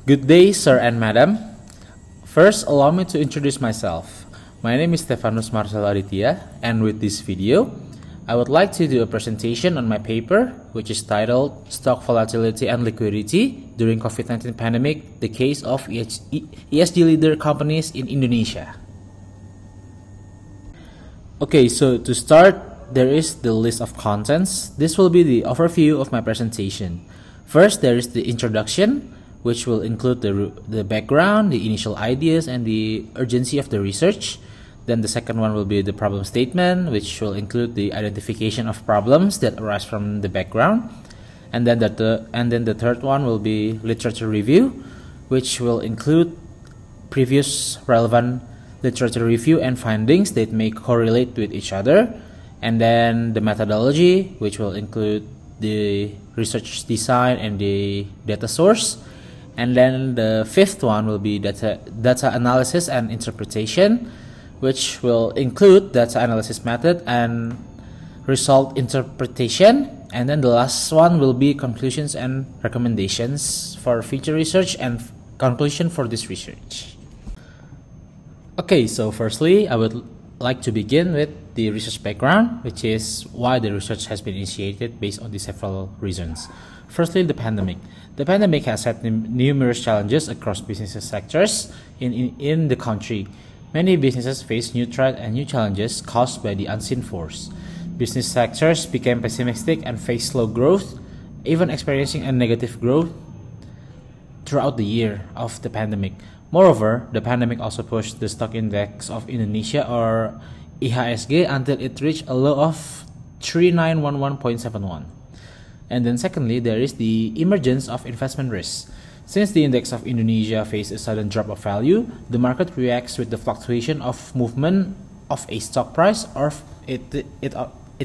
Good day, sir and madam. First, allow me to introduce myself. My name is Stefanus Marcello Aditya, and with this video, I would like to do a presentation on my paper, which is titled Stock Volatility and Liquidity During COVID-19 Pandemic, the Case of ESG Leader Companies in Indonesia. Okay, so to start, there is the list of contents. This will be the overview of my presentation. First, there is the introduction, which will include the background, the initial ideas, and the urgency of the research. Then the second one will be the problem statement, which will include the identification of problems that arise from the background. And then the third one will be literature review, which will include previous relevant literature review and findings that may correlate with each other. And then the methodology, which will include the research design and the data source. And then the fifth one will be data analysis and interpretation, which will include data analysis method and result interpretation. And then the last one will be conclusions and recommendations for future research and conclusion for this research. Okay, so firstly, I would like to begin with the research background, which is why the research has been initiated based on the several reasons. Firstly, the pandemic. The pandemic has had numerous challenges across business sectors in the country. Many businesses face new threats and new challenges caused by the unseen force. Business sectors became pessimistic and faced slow growth, even experiencing a negative growth throughout the year of the pandemic. Moreover, the pandemic also pushed the stock index of Indonesia, or IHSG, until it reached a low of 3911.71. And then secondly, there is the emergence of investment risk. Since the index of Indonesia faced a sudden drop of value, the market reacts with the fluctuation of movement of a stock price, or it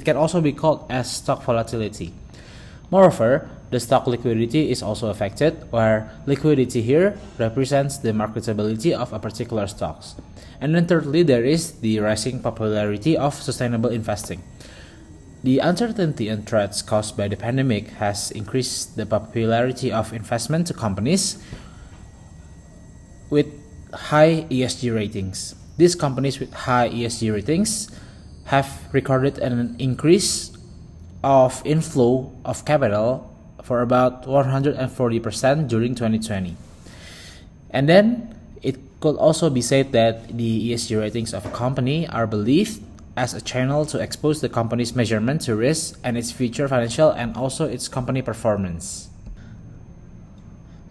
can also be called as stock volatility. Moreover, the stock liquidity is also affected, where liquidity here represents the marketability of a particular stocks. And then thirdly, there is the rising popularity of sustainable investing. The uncertainty and threats caused by the pandemic has increased the popularity of investment to companies with high ESG ratings. These companies with high ESG ratings have recorded an increase of inflow of capital for about 140% during 2020. And then it could also be said that the ESG ratings of a company are believed as a channel to expose the company's measurement to risk and its future financial and also its company performance.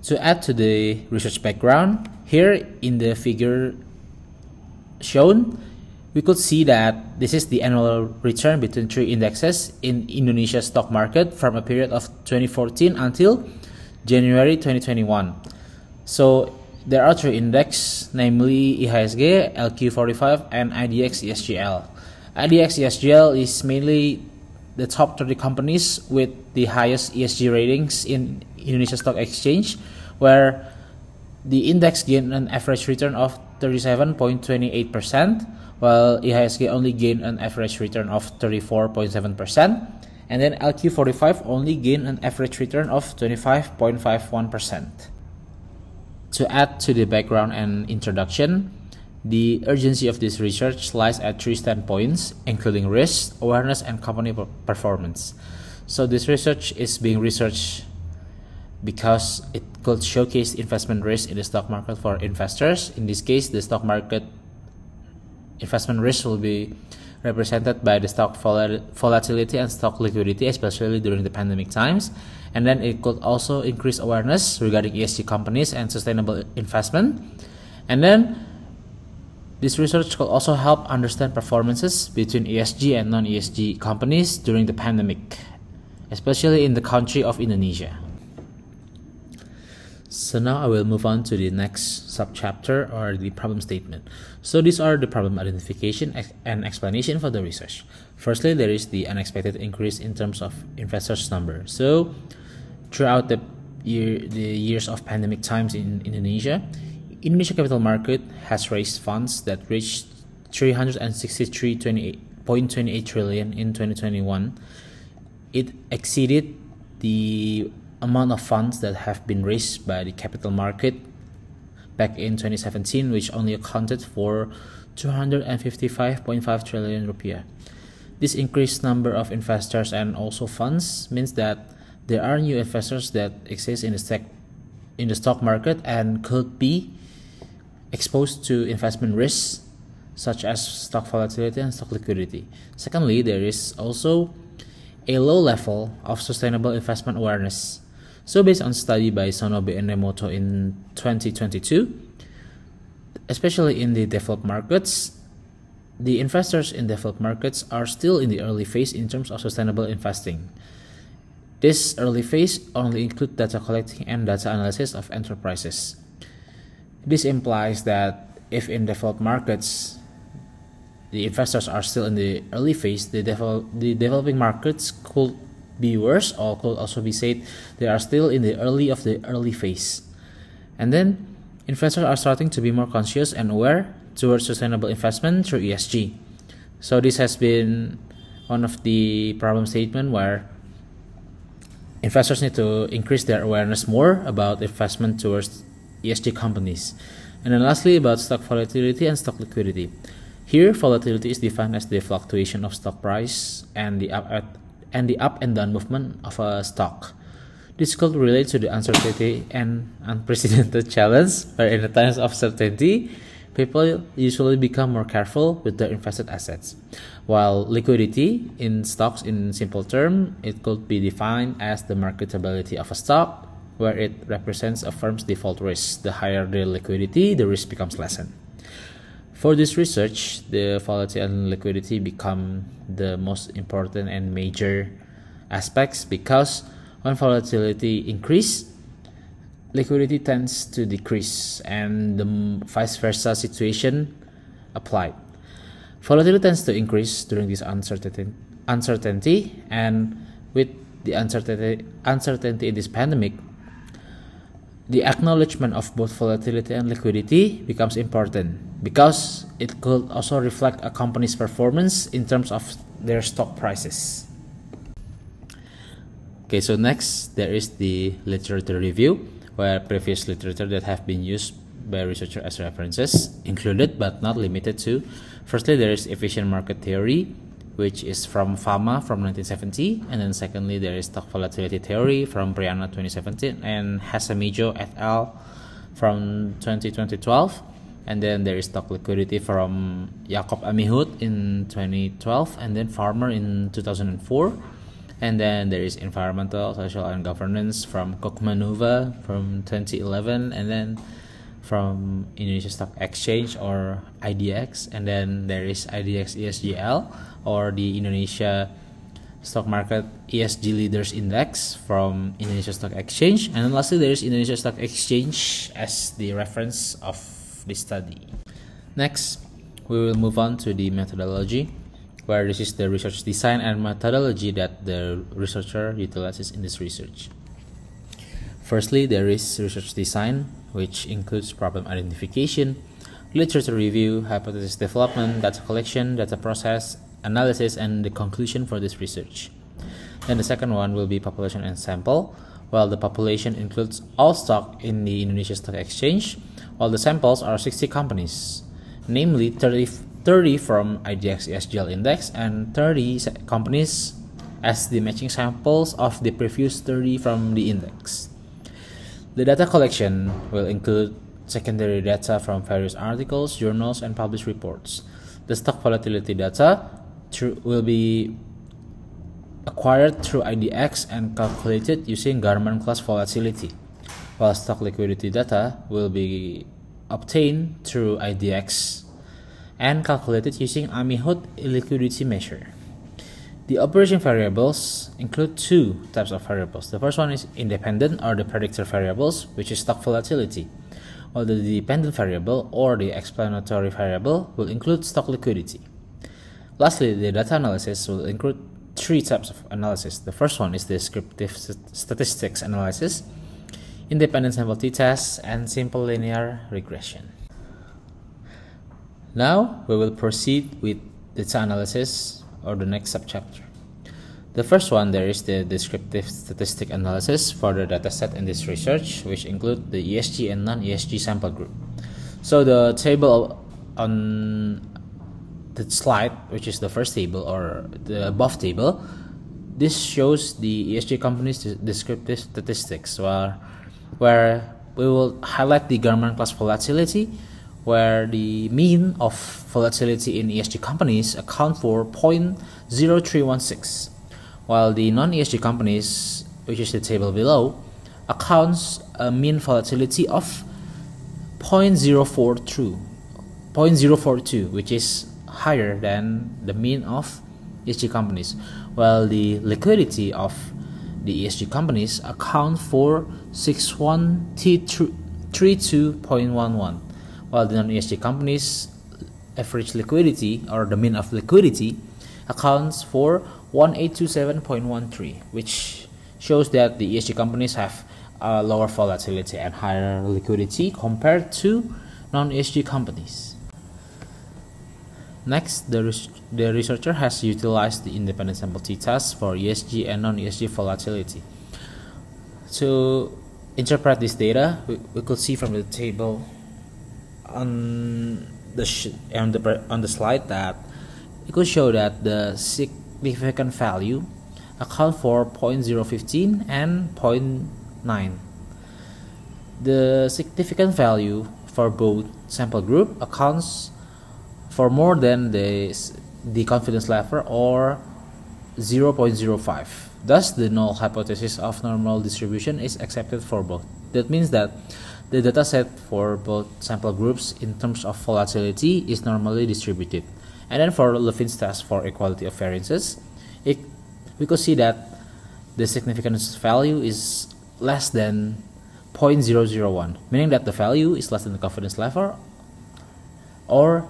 To add to the research background, here in the figure shown, we could see that this is the annual return between three indexes in Indonesia's stock market from a period of 2014 until January 2021. So there are three indexes, namely IHSG, LQ45, and IDX ESGL. IDX ESGL is mainly the top 30 companies with the highest ESG ratings in Indonesia Stock Exchange, where the index gained an average return of 37.28%, while IHSG only gained an average return of 34.7%, and then LQ45 only gained an average return of 25.51%. To add to the background and introduction, the urgency of this research lies at three standpoints, including risk, awareness, and company performance. So this research is being researched because it could showcase investment risk in the stock market for investors. In this case, the stock market investment risk will be represented by the stock volatility and stock liquidity, especially during the pandemic times. And then it could also increase awareness regarding ESG companies and sustainable investment. And then this research could also help understand performances between ESG and non-ESG companies during the pandemic, especially in the country of Indonesia. So now I will move on to the next subchapter, or the problem statement. So these are the problem identification and explanation for the research. Firstly, there is the unexpected increase in terms of investors' number. So throughout the years of pandemic times in Indonesia, Indonesia capital market has raised funds that reached 363.28 trillion in 2021. It exceeded the amount of funds that have been raised by the capital market back in 2017, which only accounted for 255.5 trillion rupiah. This increased number of investors and also funds means that there are new investors that exist in the stock market and could be exposed to investment risks such as stock volatility and stock liquidity. Secondly, there is also a low level of sustainable investment awareness. So based on study by Sonobe and Nemoto in 2022, especially in the developed markets, the investors in developed markets are still in the early phase in terms of sustainable investing. This early phase only includes data collecting and data analysis of enterprises. This implies that if in developed markets, the investors are still in the early phase, the developing markets could be worse, or could also be said they are still in the early phase. And then investors are starting to be more conscious and aware towards sustainable investment through ESG. So this has been one of the problem statement where investors need to increase their awareness more about investment towards ESG companies. And then lastly, about stock volatility and stock liquidity. Here, volatility is defined as the fluctuation of stock price and the up and down movement of a stock. This could relate to the uncertainty and unprecedented challenge, where in the times of certainty, people usually become more careful with their invested assets. While liquidity in stocks, in simple term, it could be defined as the marketability of a stock, where it represents a firm's default risk. The higher the liquidity, the risk becomes lessened. For this research, the volatility and liquidity become the most important and major aspects, because when volatility increases, liquidity tends to decrease, and the vice versa situation applied. Volatility tends to increase during this uncertainty, and with the uncertainty in this pandemic, the acknowledgement of both volatility and liquidity becomes important, because it could also reflect a company's performance in terms of their stock prices. Okay, so next there is the literature review, where previous literature that have been used by researchers as references included but not limited to. Firstly, there is efficient market theory, which is from Fama from 1970, and then secondly there is stock volatility theory from Brianna 2017 and Hasamijo et al. From 2012, and then there is stock liquidity from Jacob Amihut in 2012, and then Farmer in 2004, and then there is environmental, social, and governance from Kokmanova from 2011, and then from Indonesia Stock Exchange or IDX, and then there is IDX ESGL or the Indonesia Stock Market ESG Leaders Index from Indonesia Stock Exchange, and then lastly there is Indonesia Stock Exchange as the reference of the study. Next, we will move on to the methodology, where this is the research design and methodology that the researcher utilizes in this research. Firstly, there is research design, which includes problem identification, literature review, hypothesis development, data collection, data process, analysis, and the conclusion for this research. Then the second one will be population and sample, while the population includes all stock in the Indonesia Stock Exchange, while the samples are 60 companies, namely 30 from IDX ESGL Index and 30 companies as the matching samples of the previous 30 from the index. The data collection will include secondary data from various articles, journals, and published reports. The stock volatility data will be acquired through IDX and calculated using Garman class volatility, while stock liquidity data will be obtained through IDX and calculated using Amihut liquidity measure. The operation variables include two types of variables. The first one is independent or the predictor variables, which is stock volatility, while the dependent variable or the explanatory variable will include stock liquidity. Lastly, the data analysis will include three types of analysis. The first one is descriptive statistics analysis, independent sample t-test, and simple linear regression. Now we will proceed with data analysis, or the next subchapter. The first one, there is the descriptive statistic analysis for the dataset in this research, which include the ESG and non-ESG sample group. So the table on the slide, which is the first table or the above table, this shows the ESG companies' descriptive statistics, where we will highlight the government class volatility, where the mean of volatility in ESG companies account for 0.0316, while the non-ESG companies, which is the table below, accounts a mean volatility of 0.042, which is higher than the mean of ESG companies, while the liquidity of the ESG companies account for 6132.11, while the non-ESG companies' average liquidity, or the mean of liquidity, accounts for 1827.13, which shows that the ESG companies have lower volatility and higher liquidity compared to non-ESG companies. Next, the researcher has utilized the independent sample t-test for ESG and non-ESG volatility. To interpret this data, we could see from the table on the slide that it could show that the significant value account for 0.015 and 0.9. The significant value for both sample group accounts for more than the confidence level, or 0.05. Thus, the null hypothesis of normal distribution is accepted for both. That means that the dataset for both sample groups in terms of volatility is normally distributed. And then for Levin's test for equality of variances, we could see that the significance value is less than 0.001, meaning that the value is less than the confidence level, or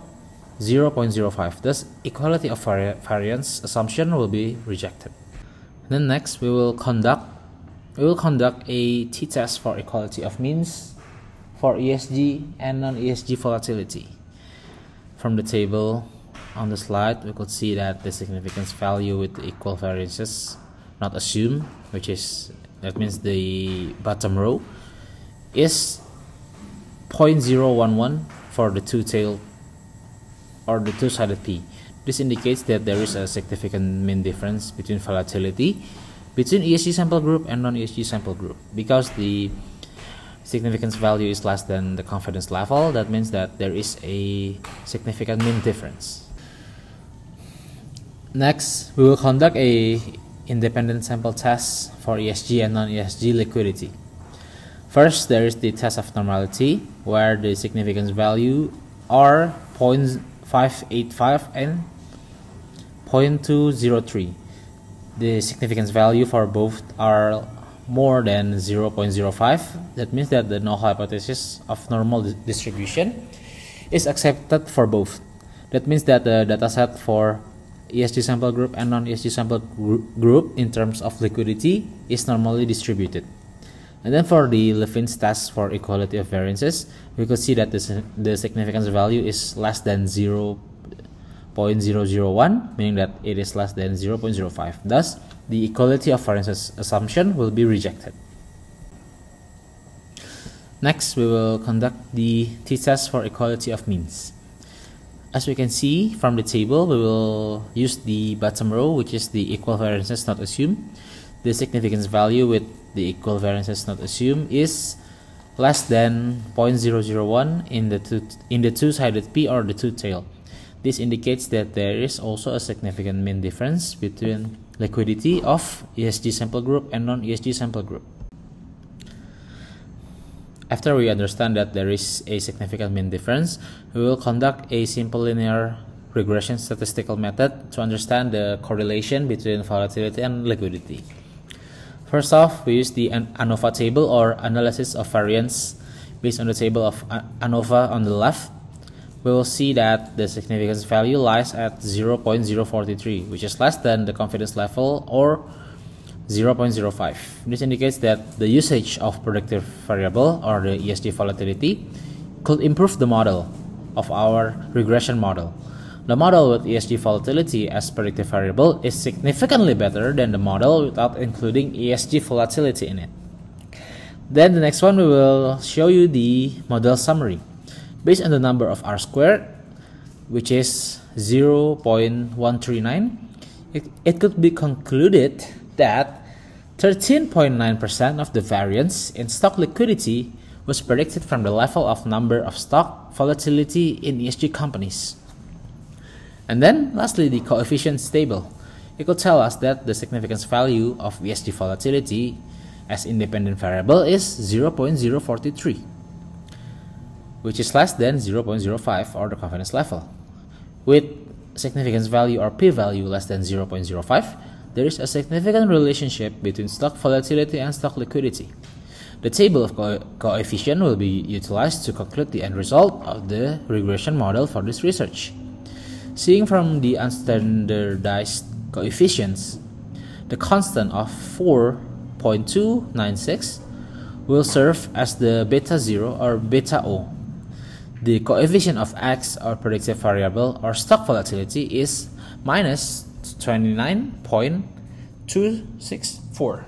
0.05. Thus, equality of variance assumption will be rejected. Then next, we will conduct a t-test for equality of means for ESG and non-ESG volatility. From the table on the slide, we could see that the significance value with the equal variances not assumed, that means the bottom row, is 0.011 for the two-tailed or the two-sided P. This indicates that there is a significant mean difference between volatility between ESG sample group and non-ESG sample group. Because the significance value is less than the confidence level, that means that there is a significant mean difference. Next, we will conduct a independent sample test for ESG and non-ESG liquidity. First, there is the test of normality, where the significance value are 0.585 and 0.203. The significance value for both are more than 0.05. That means that the null hypothesis of normal distribution is accepted for both. That means that the dataset for ESG sample group and non-ESG sample group in terms of liquidity is normally distributed. And then for the Levin's test for equality of variances, we could see that the significance value is less than 0.001, meaning that it is less than 0.05. Thus, the equality of variances assumption will be rejected. Next, we will conduct the t-test for equality of means. As we can see from the table, we will use the bottom row, which is the equal variances not assumed. The significance value with the equal variances not assumed is less than 0.001 in the two-sided P or the two-tail. This indicates that there is also a significant mean difference between liquidity of ESG sample group and non-ESG sample group. After we understand that there is a significant mean difference, we will conduct a simple linear regression statistical method to understand the correlation between volatility and liquidity. First off, we use the Anova Table, or analysis of variance based on the table of Anova on the left. We will see that the significance value lies at 0.043, which is less than the confidence level, or 0.05. This indicates that the usage of predictive variable, or the ESG volatility, could improve the model of our regression model. The model with ESG volatility as predictive variable is significantly better than the model without including ESG volatility in it. Then the next one, we will show you the model summary. Based on the number of R squared, which is 0.139, it could be concluded that 13.9% of the variance in stock liquidity was predicted from the level of number of stock volatility in ESG companies. And then lastly, the coefficients table. It could tell us that the significance value of ESG volatility as independent variable is 0.043, which is less than 0.05 or the confidence level. With significance value or p-value less than 0.05, there is a significant relationship between stock volatility and stock liquidity. The table of coefficient will be utilized to conclude the end result of the regression model for this research. Seeing from the unstandardized coefficients, the constant of 4.296 will serve as the beta 0 or beta O. The coefficient of X or predictive variable or stock volatility is minus 29.264.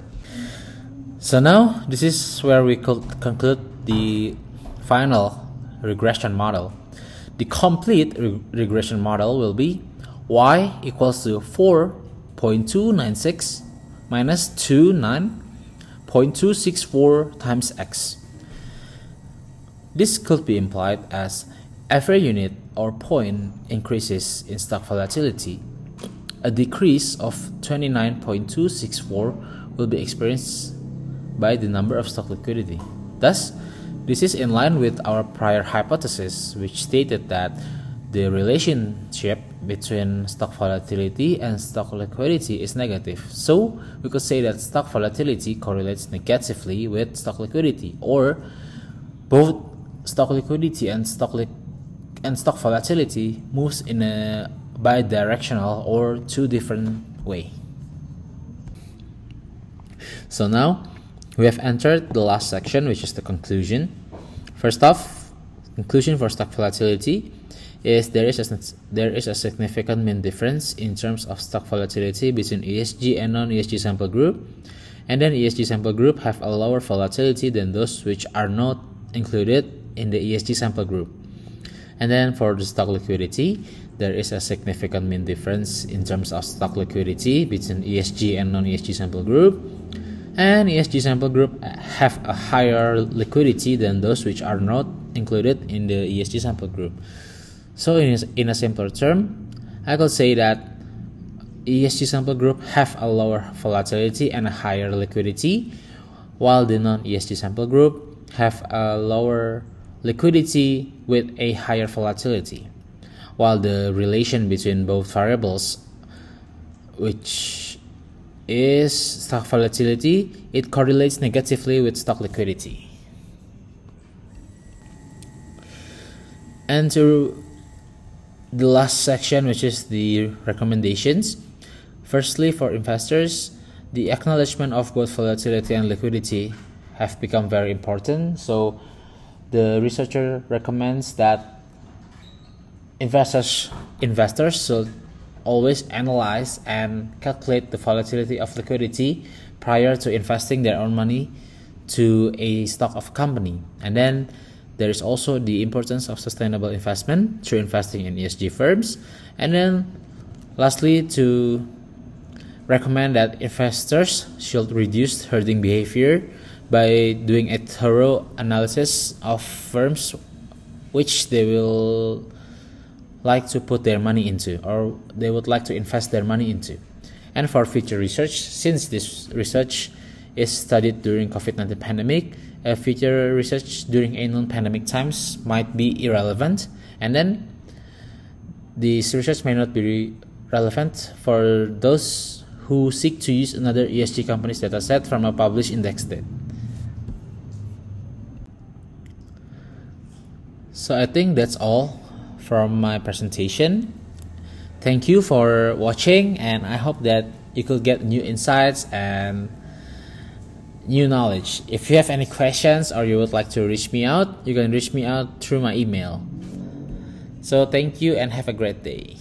So now this is where we could conclude the final regression model. The complete regression model will be y equals to 4.296 minus 29.264 times x. This could be implied as every unit or point increases in stock volatility, a decrease of 29.264 will be experienced by the number of stock liquidity. Thus, this is in line with our prior hypothesis, which stated that the relationship between stock volatility and stock liquidity is negative. So, we could say that stock volatility correlates negatively with stock liquidity, or both stock liquidity and stock volatility moves in a bidirectional or two different way. So now we have entered the last section, which is the conclusion. First off, conclusion for stock volatility is there is a significant mean difference in terms of stock volatility between ESG and non-ESG sample group, and then ESG sample group have a lower volatility than those which are not included in the ESG sample group. And then for the stock liquidity, there is a significant mean difference in terms of stock liquidity between ESG and non-ESG sample group, and ESG sample group have a higher liquidity than those which are not included in the ESG sample group. So in a simpler term, I could say that ESG sample group have a lower volatility and a higher liquidity, while the non-ESG sample group have a lower liquidity with a higher volatility, while the relation between both variables, which is stock volatility, it correlates negatively with stock liquidity. And to the last section, which is the recommendations. Firstly, for investors, the acknowledgement of both volatility and liquidity have become very important. So the researcher recommends that investors should always analyze and calculate the volatility of liquidity prior to investing their own money to a stock of company. And then there is also the importance of sustainable investment through investing in ESG firms. And then lastly, to recommend that investors should reduce hoarding behavior by doing a thorough analysis of firms which they will like to put their money into, or they would like to invest their money into. And for future research, since this research is studied during COVID-19 pandemic, future research during a non-pandemic times might be irrelevant, and then this research may not be relevant for those who seek to use another ESG company's dataset from a published index data. So I think that's all from my presentation. Thank you for watching, and I hope that you could get new insights and new knowledge. If you have any questions or you would like to reach me out, you can reach me out through my email. So thank you and have a great day.